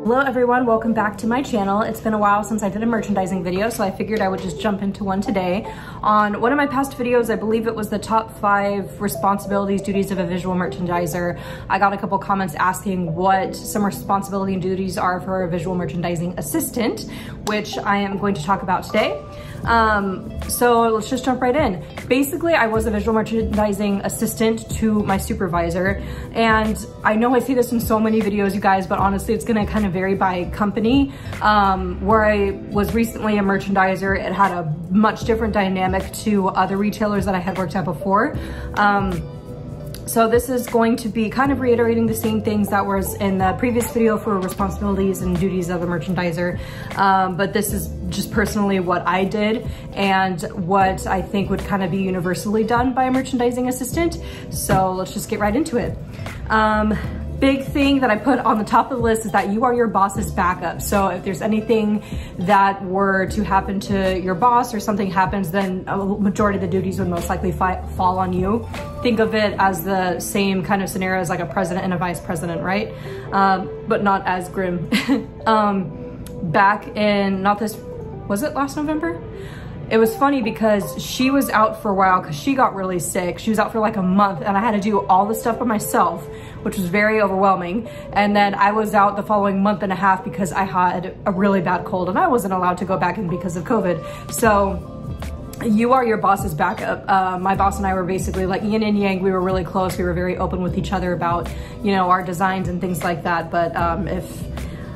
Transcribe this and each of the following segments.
Hello everyone, welcome back to my channel. It's been a while since I did a merchandising video, so I figured I would just jump into one today. On one of my past videos, I believe it was the top 5 responsibilities, duties of a visual merchandiser. I got a couple comments asking what some responsibility and duties are for a visual merchandising assistant, which I am going to talk about today. So let's just jump right in. Basically, I was a visual merchandising assistant to my supervisor, and I know I see this in so many videos, you guys, but honestly, it's gonna kind of vary by company. Where I was recently a merchandiser, it had a much different dynamic to other retailers that I had worked at before. So this is going to be kind of reiterating the same things that was in the previous video for responsibilities and duties of a merchandiser. But this is just personally what I did and what I think would kind of be universally done by a merchandising assistant. So let's just get right into it. Big thing that I put on the top of the list is that you are your boss's backup. So if there's anything that were to happen to your boss or something happens, then a majority of the duties would most likely fall on you. Think of it as the same kind of scenario as like a president and a vice president, right? But not as grim. Back in, was it last November? It was funny because she was out for a while because she got really sick. She was out for like a month and I had to do all the stuff by myself, which was very overwhelming. And then I was out the following month and a half because I had a really bad cold and I wasn't allowed to go back in because of COVID. So you are your boss's backup. My boss and I were basically like yin and yang. We were really close. We were very open with each other about, you know, our designs and things like that. But if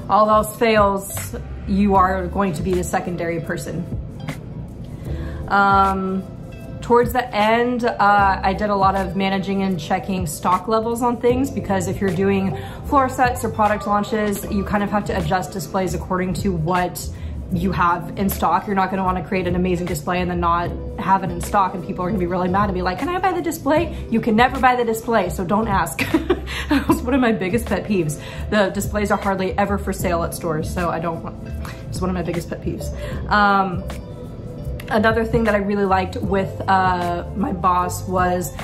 all else fails, you are going to be the secondary person. Towards the end, I did a lot of managing and checking stock levels on things, because if you're doing floor sets or product launches, you kind of have to adjust displays according to what you have in stock. You're not going to want to create an amazing display and then not have it in stock, and people are going to be really mad and be like, can I buy the display? You can never buy the display, so don't ask. That was one of my biggest pet peeves. The displays are hardly ever for sale at stores, so I don't want, it's one of my biggest pet peeves. Another thing that I really liked with my boss was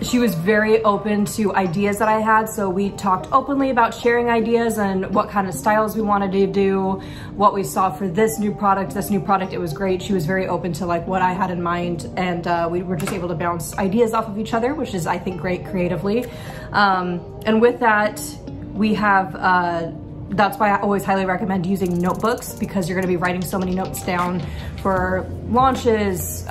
she was very open to ideas that I had. So we talked openly about sharing ideas and what kind of styles we wanted to do, what we saw for this new product. It was great. She was very open to like what I had in mind, and we were just able to bounce ideas off of each other, which is, I think, great creatively. And with that, we have that's why I always highly recommend using notebooks, because you're going to be writing so many notes down for launches,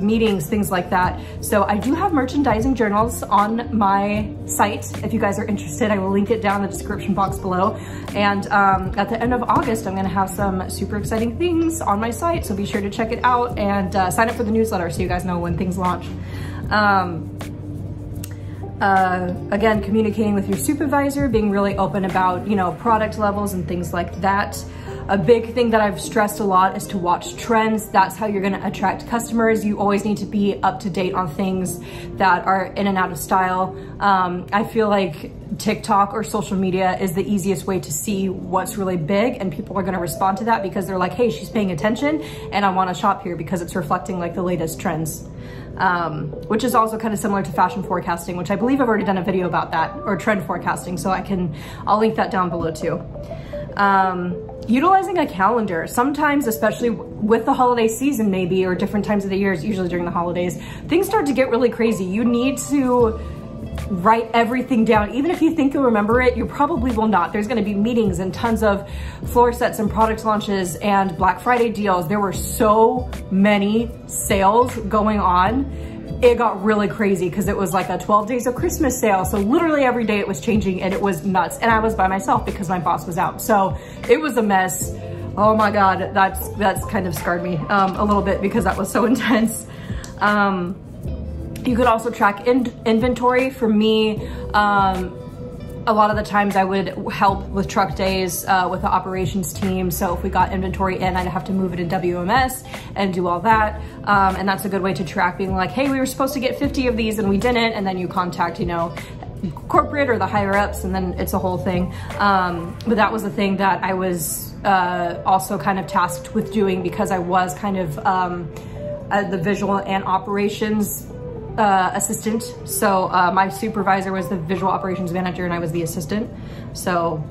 meetings, things like that. So I do have merchandising journals on my site. If you guys are interested, I will link it down in the description box below. And at the end of August, I'm going to have some super exciting things on my site. So be sure to check it out and sign up for the newsletter so you guys know when things launch. Again, communicating with your supervisor, being really open about, you know, product levels and things like that. A big thing that I've stressed a lot is to watch trends. That's how you're going to attract customers. You always need to be up to date on things that are in and out of style. I feel like TikTok or social media is the easiest way to see what's really big, and people are going to respond to that because they're like, hey, she's paying attention and I want to shop here because it's reflecting like the latest trends. Which is also kind of similar to fashion forecasting, which I believe I've already done a video about that, or trend forecasting. So I'll link that down below too. Utilizing a calendar. Sometimes, especially with the holiday season maybe, or different times of the year, usually during the holidays, things start to get really crazy. You need to write everything down. Even if you think you'll remember it, you probably will not. There's going to be meetings and tons of floor sets and product launches and Black Friday deals. There were so many sales going on. It got really crazy because it was like a 12 days of Christmas sale. So literally every day it was changing and it was nuts. And I was by myself because my boss was out. So it was a mess. Oh my God, that's kind of scarred me a little bit because that was so intense. You could also track inventory. For me, a lot of the times I would help with truck days with the operations team. So if we got inventory in, I'd have to move it in WMS and do all that. And that's a good way to track, being like, hey, we were supposed to get 50 of these and we didn't. And then you contact, you know, corporate or the higher ups, and then it's a whole thing. But that was the thing that I was also kind of tasked with doing, because I was kind of the visual and operations assistant. So my supervisor was the visual operations manager and I was the assistant. So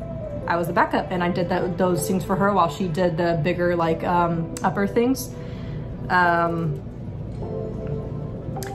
I was the backup, and I did those things for her while she did the bigger like upper things.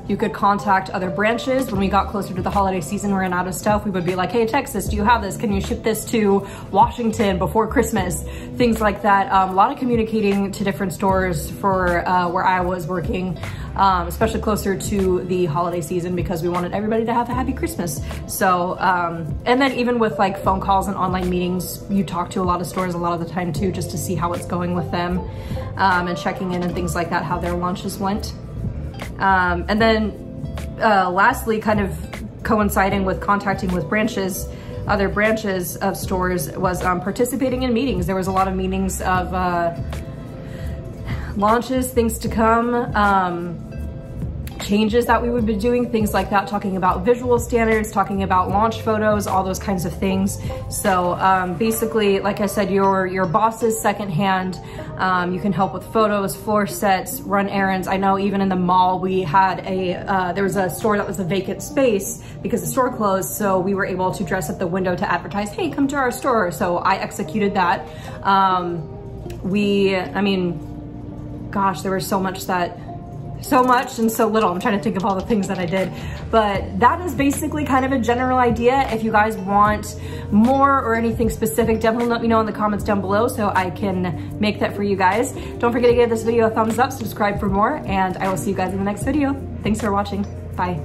You could contact other branches. When we got closer to the holiday season, we ran out of stuff. We would be like, hey, Texas, do you have this? Can you ship this to Washington before Christmas? Things like that. A lot of communicating to different stores for where I was working, especially closer to the holiday season, because we wanted everybody to have a happy Christmas. So, and then even with like phone calls and online meetings, you talk to a lot of stores a lot of the time too, just to see how it's going with them, and checking in and things like that, how their launches went. And then lastly, kind of coinciding with contacting with branches, other branches of stores, was participating in meetings. There was a lot of meetings of launches, things to come, changes that we would be doing, things like that, talking about visual standards, talking about launch photos, all those kinds of things. So basically, like I said, your boss's second hand. You can help with photos, floor sets, run errands. I know even in the mall, we had there was a store that was a vacant space because the store closed. So we were able to dress up the window to advertise, hey, come to our store. So I executed that. I mean, gosh, there was so much and so little. I'm trying to think of all the things that I did, but that is basically kind of a general idea. If you guys want more or anything specific, definitely let me know in the comments down below so I can make that for you guys. Don't forget to give this video a thumbs up, subscribe for more, and I will see you guys in the next video. Thanks for watching. Bye.